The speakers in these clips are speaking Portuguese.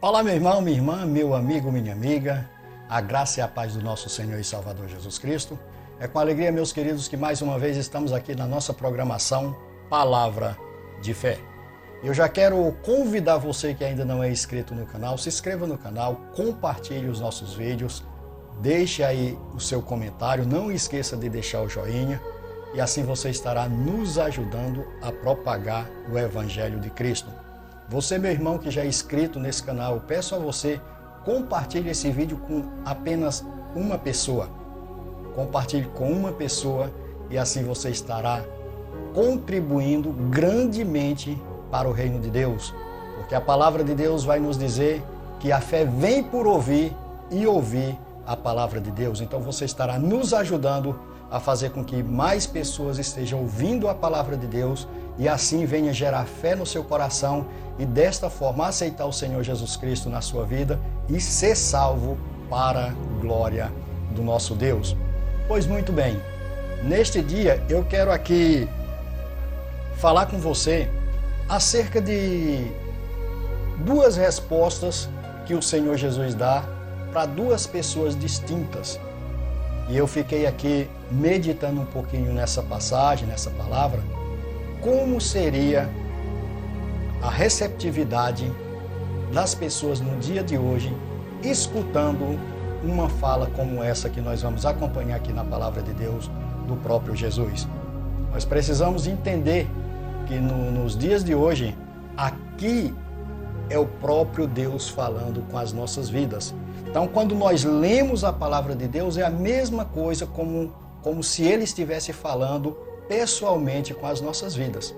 Olá, meu irmão, minha irmã, meu amigo, minha amiga, a graça e a paz do nosso Senhor e Salvador Jesus Cristo. É com alegria, meus queridos, que mais uma vez estamos aqui na nossa programação Palavra de Fé. Eu já quero convidar você que ainda não é inscrito no canal, se inscreva no canal, compartilhe os nossos vídeos, deixe aí o seu comentário, não esqueça de deixar o joinha e assim você estará nos ajudando a propagar o Evangelho de Cristo. Você, meu irmão, que já é inscrito nesse canal, eu peço a você, compartilhe esse vídeo com apenas uma pessoa. Compartilhe com uma pessoa e assim você estará contribuindo grandemente para o reino de Deus. Porque a palavra de Deus vai nos dizer que a fé vem por ouvir e ouvir a palavra de Deus. Então você estará nos ajudando a fazer com que mais pessoas estejam ouvindo a palavra de Deus e assim venha gerar fé no seu coração e desta forma aceitar o Senhor Jesus Cristo na sua vida e ser salvo para a glória do nosso Deus. Pois muito bem, neste dia eu quero aqui falar com você acerca de duas respostas que o Senhor Jesus dá para duas pessoas distintas. E eu fiquei aqui meditando um pouquinho nessa passagem, nessa palavra, como seria a receptividade das pessoas no dia de hoje, escutando uma fala como essa que nós vamos acompanhar aqui na palavra de Deus, do próprio Jesus. Nós precisamos entender que nos dias de hoje, aqui é o próprio Deus falando com as nossas vidas. Então, quando nós lemos a palavra de Deus, é a mesma coisa como se Ele estivesse falando pessoalmente com as nossas vidas.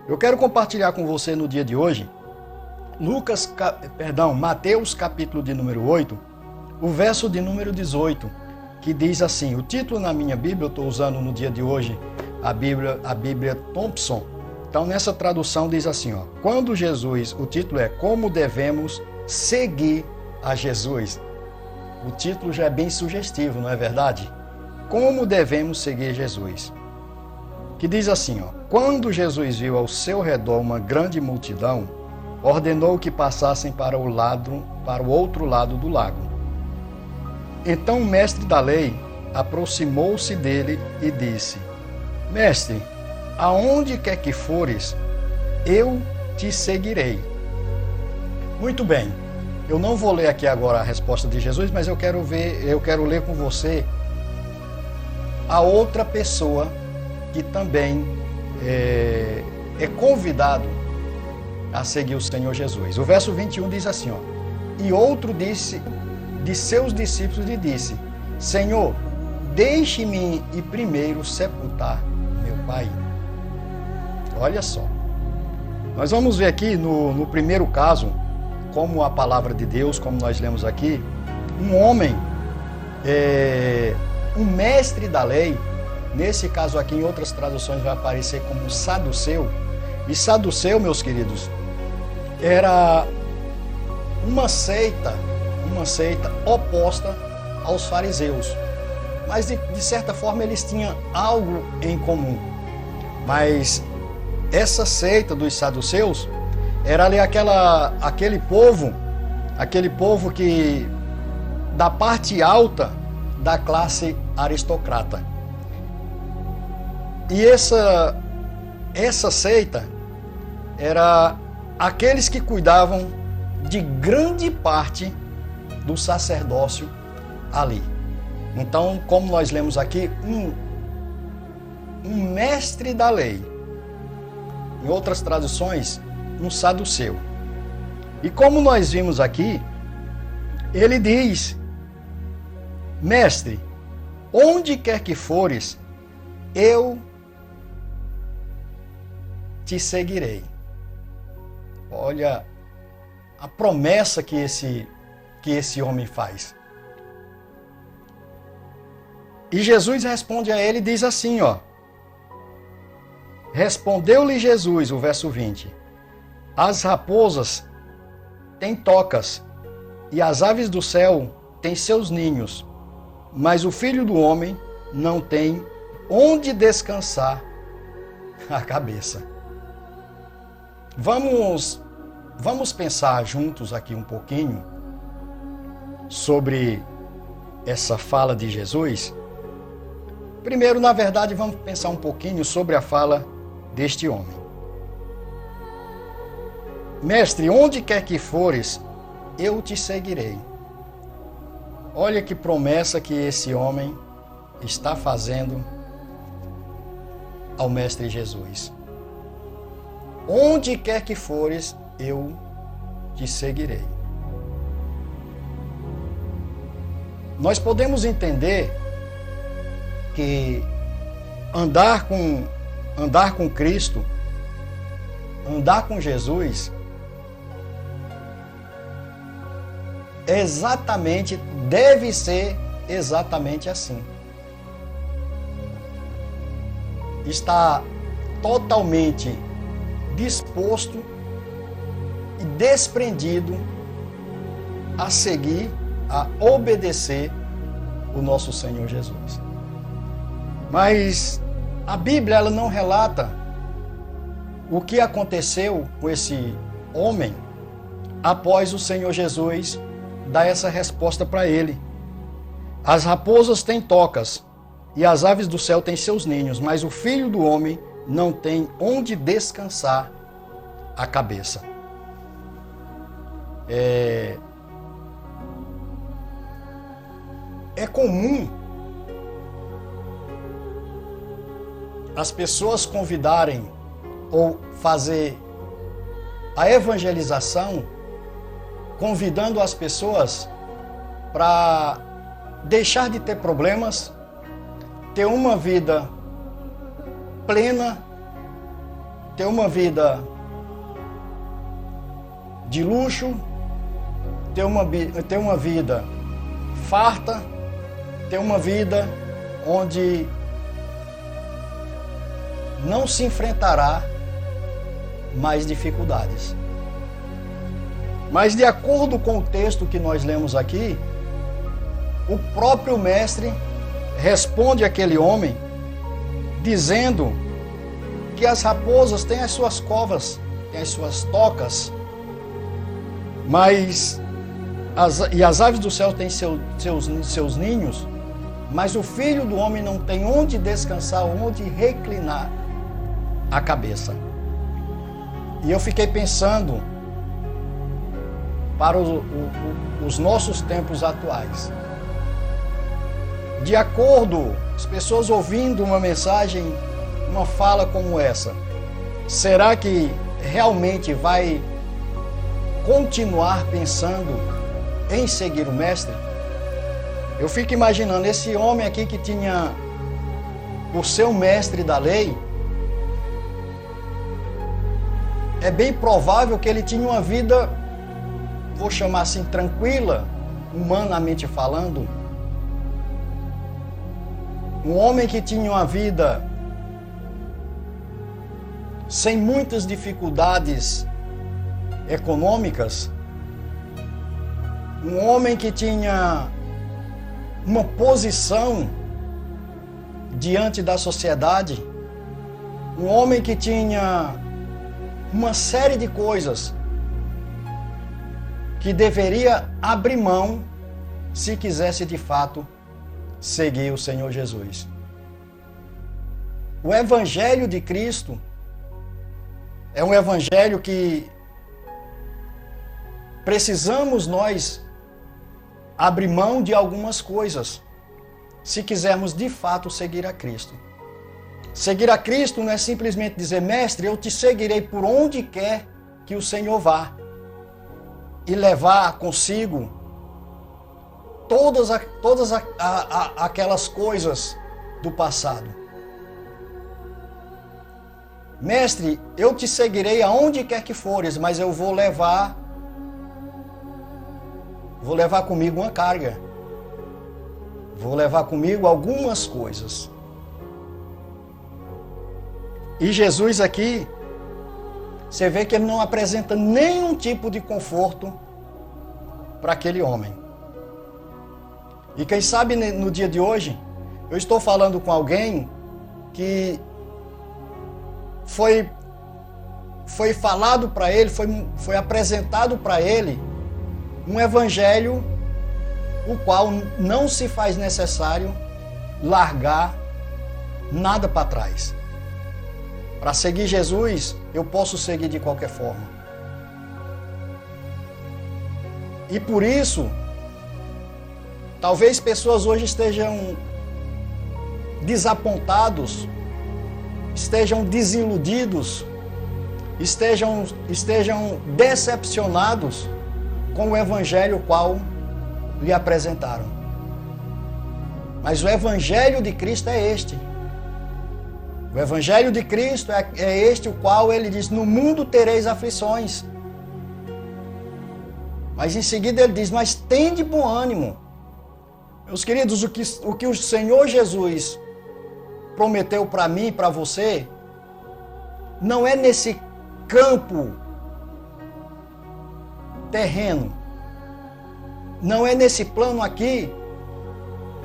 Eu quero compartilhar com você no dia de hoje, Mateus capítulo de número 8, o verso de número 18, que diz assim, o título na minha Bíblia, eu estou usando no dia de hoje a Bíblia Thompson. Então, nessa tradução diz assim, quando Jesus, o título é Como Devemos Seguir a Jesus. O título já é bem sugestivo, não é verdade? Como devemos seguir Jesus? Que diz assim, quando Jesus viu ao seu redor uma grande multidão, ordenou que passassem para o outro lado do lago. Então o mestre da lei aproximou-se dele e disse, Mestre, aonde quer que fores, eu te seguirei. Muito bem, eu não vou ler aqui agora a resposta de Jesus, mas eu quero ler com você a outra pessoa que também é convidado a seguir o Senhor Jesus. O verso 21 diz assim, e outro disse de seus discípulos e disse, Senhor, deixe-me ir primeiro sepultar meu pai. Olha só, nós vamos ver aqui no primeiro caso, como a palavra de Deus, como nós lemos aqui, um homem, um mestre da lei, nesse caso aqui em outras traduções vai aparecer como saduceu, e saduceu, meus queridos, era uma seita oposta aos fariseus, mas de certa forma eles tinham algo em comum, mas essa seita dos saduceus era ali aquele povo que da parte alta da classe aristocrata. E essa seita era aqueles que cuidavam de grande parte do sacerdócio ali. Então, como nós lemos aqui, um mestre da lei, em outras traduções, um saduceu. E como nós vimos aqui, ele diz, Mestre, onde quer que fores, eu te seguirei. Olha a promessa que esse homem faz. E Jesus responde a ele e diz assim, Respondeu-lhe Jesus, o verso 20, as raposas têm tocas e as aves do céu têm seus ninhos, mas o Filho do Homem não tem onde descansar a cabeça. Vamos vamos pensar juntos aqui um pouquinho sobre essa fala de Jesus. Primeiro, na verdade, vamos pensar um pouquinho sobre a fala deste homem. Mestre, onde quer que fores, eu te seguirei. Olha que promessa que esse homem está fazendo ao Mestre Jesus. Onde quer que fores, eu te seguirei. Nós podemos entender que andar com Cristo, andar com Jesus, deve ser exatamente assim. Está totalmente disposto e desprendido a seguir, a obedecer o nosso Senhor Jesus. Mas a Bíblia ela não relata o que aconteceu com esse homem após o Senhor Jesus dar essa resposta para ele. As raposas têm tocas e as aves do céu têm seus ninhos, mas o Filho do Homem não tem onde descansar a cabeça. É comum as pessoas convidarem ou fazer a evangelização convidando as pessoas para deixar de ter problemas, ter uma vida plena, ter uma vida de luxo, ter uma vida farta, ter uma vida onde não se enfrentará mais dificuldades. Mas de acordo com o texto que nós lemos aqui, o próprio mestre responde àquele homem dizendo que as raposas têm as suas covas, têm as suas tocas, mas as aves do céu têm seus ninhos, mas o Filho do Homem não tem onde descansar, onde reclinar a cabeça. E eu fiquei pensando para os nossos tempos atuais. De acordo, as pessoas ouvindo uma mensagem, uma fala como essa, será que realmente vai continuar pensando em seguir o Mestre? Eu fico imaginando esse homem aqui que tinha, por ser o mestre da lei, é bem provável que ele tinha uma vida, vou chamar assim, tranquila, humanamente falando. Um homem que tinha uma vida sem muitas dificuldades econômicas. Um homem que tinha uma posição diante da sociedade. Um homem que tinha uma série de coisas que deveria abrir mão se quisesse de fato seguir o Senhor Jesus. O Evangelho de Cristo é um Evangelho que precisamos nós abrir mão de algumas coisas se quisermos de fato seguir a Cristo. Seguir a Cristo não é simplesmente dizer, mestre, eu te seguirei por onde quer que o Senhor vá, e levar consigo todas aquelas coisas do passado. Mestre, eu te seguirei aonde quer que fores, mas eu vou levar comigo uma carga. Vou levar comigo algumas coisas. E Jesus aqui, você vê que ele não apresenta nenhum tipo de conforto para aquele homem. E quem sabe no dia de hoje, eu estou falando com alguém que foi foi falado para ele, foi apresentado para ele um evangelho o qual não se faz necessário largar nada para trás. Para seguir Jesus, eu posso seguir de qualquer forma. E por isso, talvez pessoas hoje estejam desapontados, estejam desiludidos, estejam decepcionados com o evangelho qual lhe apresentaram. Mas o evangelho de Cristo é este. O evangelho de Cristo é este o qual ele diz: no mundo tereis aflições. Mas em seguida ele diz: mas tende bom ânimo. Meus queridos, o que o Senhor Jesus prometeu para mim e para você, não é nesse campo terreno, não é nesse plano aqui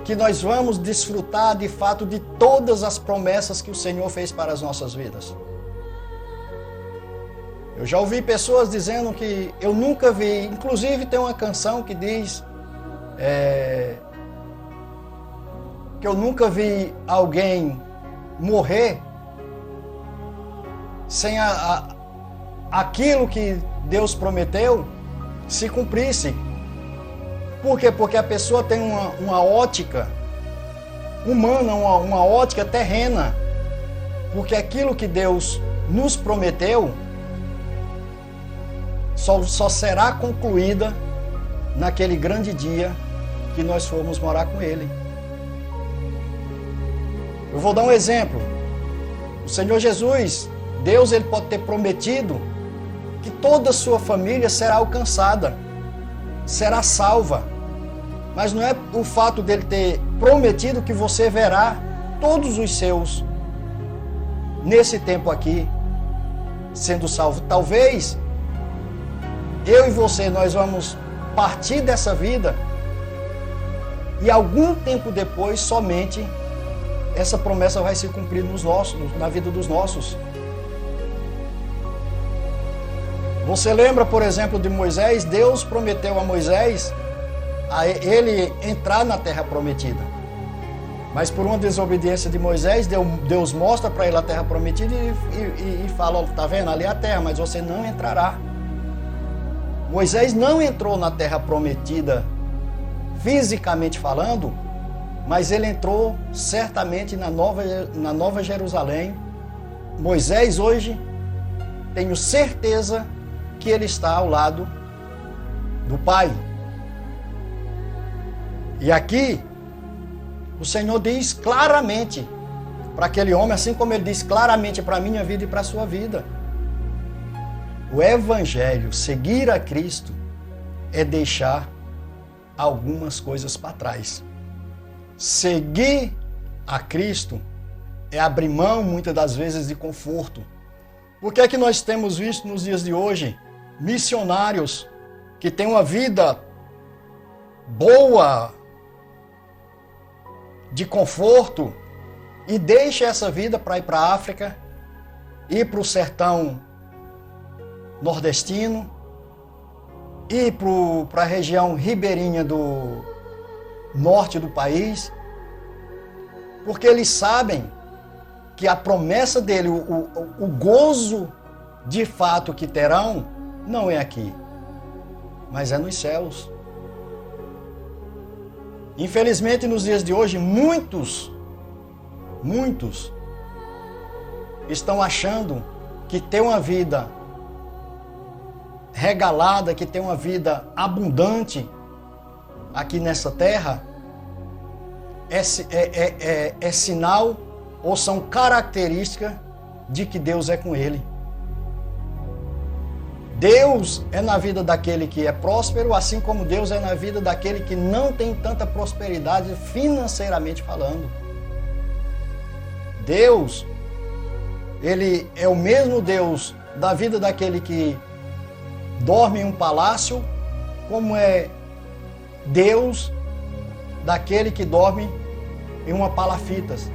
que nós vamos desfrutar de fato de todas as promessas que o Senhor fez para as nossas vidas. Eu já ouvi pessoas dizendo que eu nunca vi, inclusive tem uma canção que diz que eu nunca vi alguém morrer sem aquilo que Deus prometeu se cumprisse. Por quê? Porque a pessoa tem uma ótica humana, uma ótica terrena. Porque aquilo que Deus nos prometeu só será concluída naquele grande dia que nós formos morar com Ele. Eu vou dar um exemplo. O Senhor Jesus, Deus, Ele pode ter prometido que toda a sua família será alcançada, será salva. Mas não é o fato dele ter prometido que você verá todos os seus nesse tempo aqui sendo salvo. Talvez eu e você, nós vamos partir dessa vida e algum tempo depois somente essa promessa vai se cumprir na vida dos nossos. Você lembra, por exemplo, de Moisés? Deus prometeu a Moisés a ele entrar na terra prometida. Mas por uma desobediência de Moisés, Deus mostra para ele a terra prometida e fala: está vendo, ali é a terra, mas você não entrará. Moisés não entrou na terra prometida, fisicamente falando, mas ele entrou certamente na Nova Jerusalém. Moisés hoje, tenho certeza que ele está ao lado do Pai. E aqui, o Senhor diz claramente para aquele homem, assim como Ele diz claramente para a minha vida e para a sua vida. O Evangelho, seguir a Cristo, é deixar algumas coisas para trás. Seguir a Cristo é abrir mão, muitas das vezes, de conforto. Por que é que nós temos visto nos dias de hoje missionários que têm uma vida boa, de conforto, e deixa essa vida para ir para a África, ir para o sertão nordestino, ir para a região ribeirinha do norte do país, porque eles sabem que a promessa dele, o gozo de fato que terão, não é aqui, mas é nos céus. Infelizmente, nos dias de hoje, muitos estão achando que ter uma vida regalada, que ter uma vida abundante aqui nessa terra é sinal ou são características de que Deus é com ele. Deus é na vida daquele que é próspero, assim como Deus é na vida daquele que não tem tanta prosperidade financeiramente falando. Deus, Ele é o mesmo Deus da vida daquele que dorme em um palácio, como é Deus daquele que dorme em uma palafitas.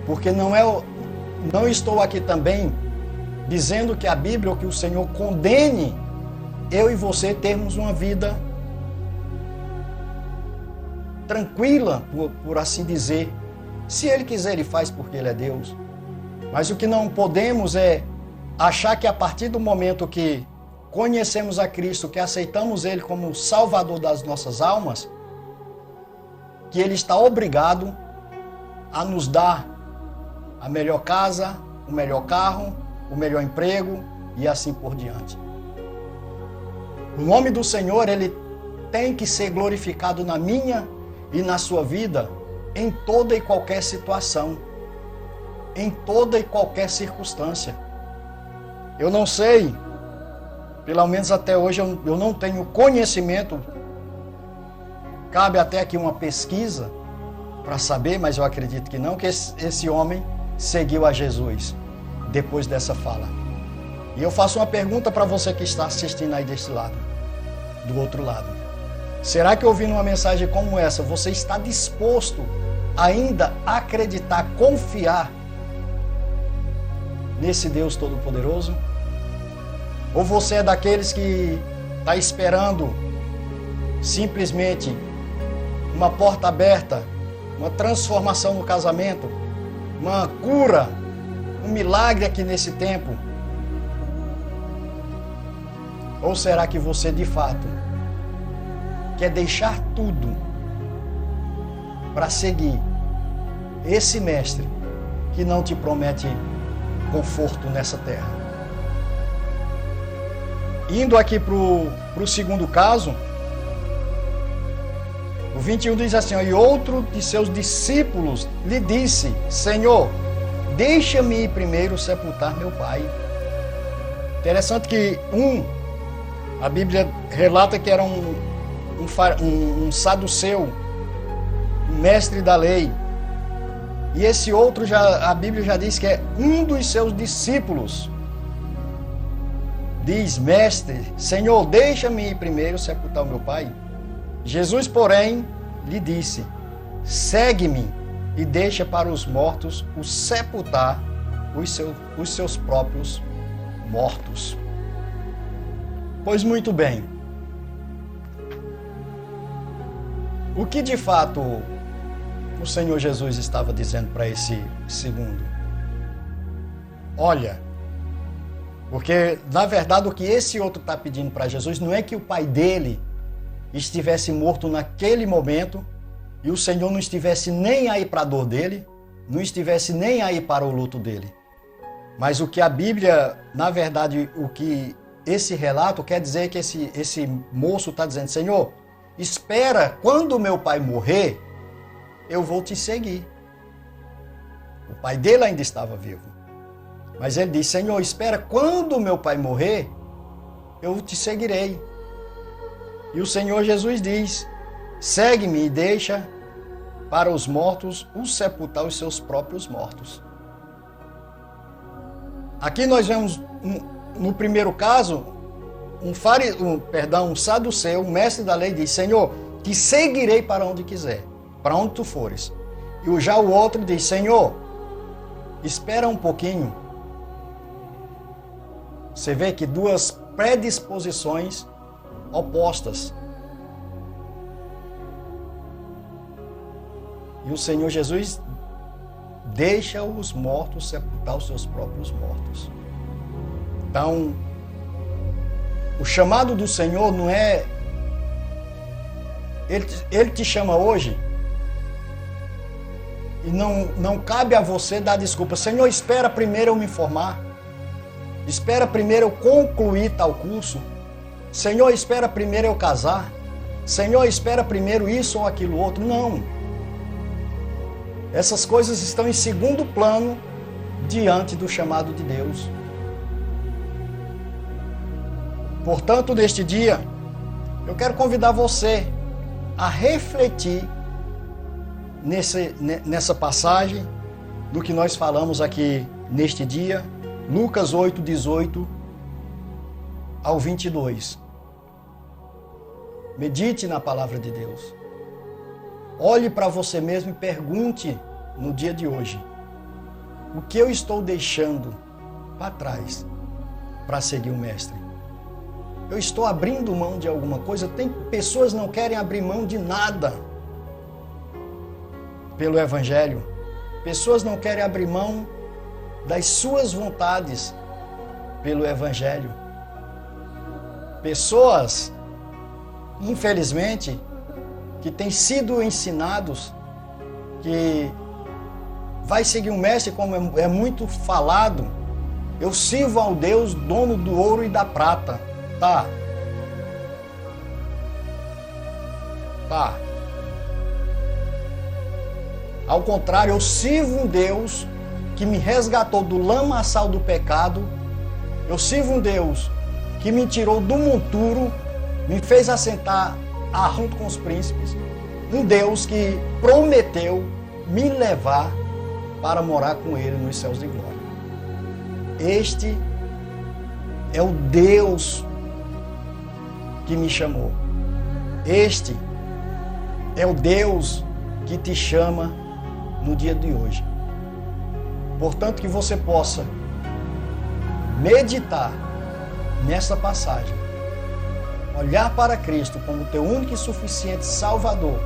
Porque não estou aqui também dizendo que a Bíblia ou que o Senhor condene eu e você termos uma vida tranquila, por assim dizer. Se Ele quiser, Ele faz porque Ele é Deus. Mas o que não podemos é achar que a partir do momento que conhecemos a Cristo, que aceitamos Ele como Salvador das nossas almas, que Ele está obrigado a nos dar a melhor casa, o melhor carro, o melhor emprego e assim por diante. O nome do Senhor, Ele tem que ser glorificado na minha e na sua vida em toda e qualquer situação, em toda e qualquer circunstância. Eu não sei, pelo menos até hoje eu não tenho conhecimento, cabe até aqui uma pesquisa para saber, mas eu acredito que não, que esse homem seguiu a Jesus depois dessa fala. E eu faço uma pergunta para você que está assistindo aí desse lado, do outro lado. Será que ouvindo uma mensagem como essa, você está disposto ainda a acreditar, confiar nesse Deus Todo-Poderoso? Ou você é daqueles que está esperando simplesmente uma porta aberta, uma transformação no casamento, uma cura, um milagre aqui nesse tempo? Ou será que você de fato quer deixar tudo para seguir esse mestre que não te promete conforto nessa terra? Indo aqui para o segundo caso, o 21 diz assim: e outro de seus discípulos lhe disse: Senhor, deixa-me ir primeiro sepultar meu pai. Interessante que a Bíblia relata que era um saduceu, um mestre da lei. E esse outro, a Bíblia já diz que é um dos seus discípulos. Diz: mestre, Senhor, deixa-me ir primeiro sepultar o meu pai. Jesus, porém, lhe disse: segue-me e deixa para os mortos o sepultar os seus próprios mortos. Pois muito bem. O que de fato o Senhor Jesus estava dizendo para esse segundo? Olha, porque na verdade o que esse outro está pedindo para Jesus não é que o pai dele estivesse morto naquele momento e o Senhor não estivesse nem aí para a dor dele, não estivesse nem aí para o luto dele. Mas o que a Bíblia, na verdade, o que esse relato quer dizer é que esse moço está dizendo: Senhor, espera, quando meu pai morrer, eu vou te seguir. O pai dele ainda estava vivo. Mas ele diz: Senhor, espera, quando meu pai morrer, eu te seguirei. E o Senhor Jesus diz: segue-me e deixa para os mortos sepultar os seus próprios mortos. Aqui nós vemos, no primeiro caso, um saduceu, um mestre da lei, diz: Senhor, te seguirei para onde quiser, para onde tu fores. E já o outro diz: Senhor, espera um pouquinho. Você vê que duas predisposições opostas. E o Senhor Jesus deixa os mortos sepultar os seus próprios mortos. Então, o chamado do Senhor não é... Ele te chama hoje e não cabe a você dar desculpa. Senhor, espera primeiro eu me formar. Espera primeiro eu concluir tal curso. Senhor, espera primeiro eu casar. Senhor, espera primeiro isso ou aquilo outro. Não. Essas coisas estão em segundo plano diante do chamado de Deus. Portanto, neste dia, eu quero convidar você a refletir nessa passagem do que nós falamos aqui neste dia, Lucas 8, 18 ao 22. Medite na palavra de Deus. Olhe para você mesmo e pergunte no dia de hoje: O que eu estou deixando para trás para seguir o Mestre? Eu estou abrindo mão de alguma coisa? Tem pessoas que não querem abrir mão de nada pelo Evangelho. Pessoas não querem abrir mão das suas vontades pelo Evangelho. Pessoas, infelizmente, que têm sido ensinados que vai seguir o Mestre, como é muito falado. Eu sirvo ao Deus, dono do ouro e da prata. Tá. Ao contrário, eu sirvo um Deus que me resgatou do lamaçal do pecado. Eu sirvo um Deus que me tirou do monturo, me fez assentar junto com os príncipes. Um Deus que prometeu me levar para morar com Ele nos céus de glória. Este é o Deus que me chamou. Este é o Deus que te chama no dia de hoje. Portanto, que você possa meditar nessa passagem, olhar para Cristo como teu único e suficiente Salvador,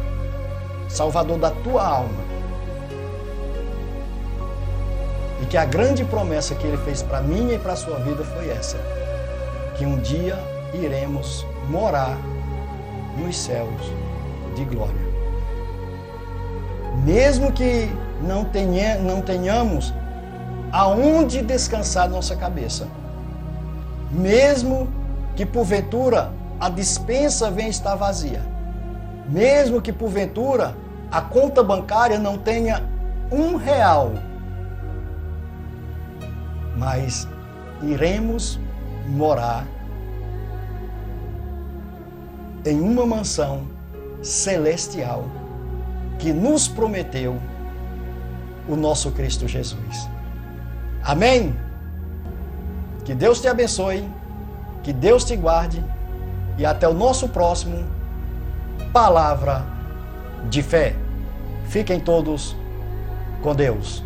Salvador da tua alma, e que a grande promessa que Ele fez para mim e para a sua vida foi essa, que um dia iremos morar nos céus de glória. Mesmo que não tenhamos aonde descansar nossa cabeça, mesmo que porventura a despensa venha estar vazia, mesmo que porventura a conta bancária não tenha R$1, mas iremos morar em uma mansão celestial que nos prometeu o nosso Cristo Jesus. Amém? Que Deus te abençoe, que Deus te guarde e até o nosso próximo Palavra de Fé. Fiquem todos com Deus.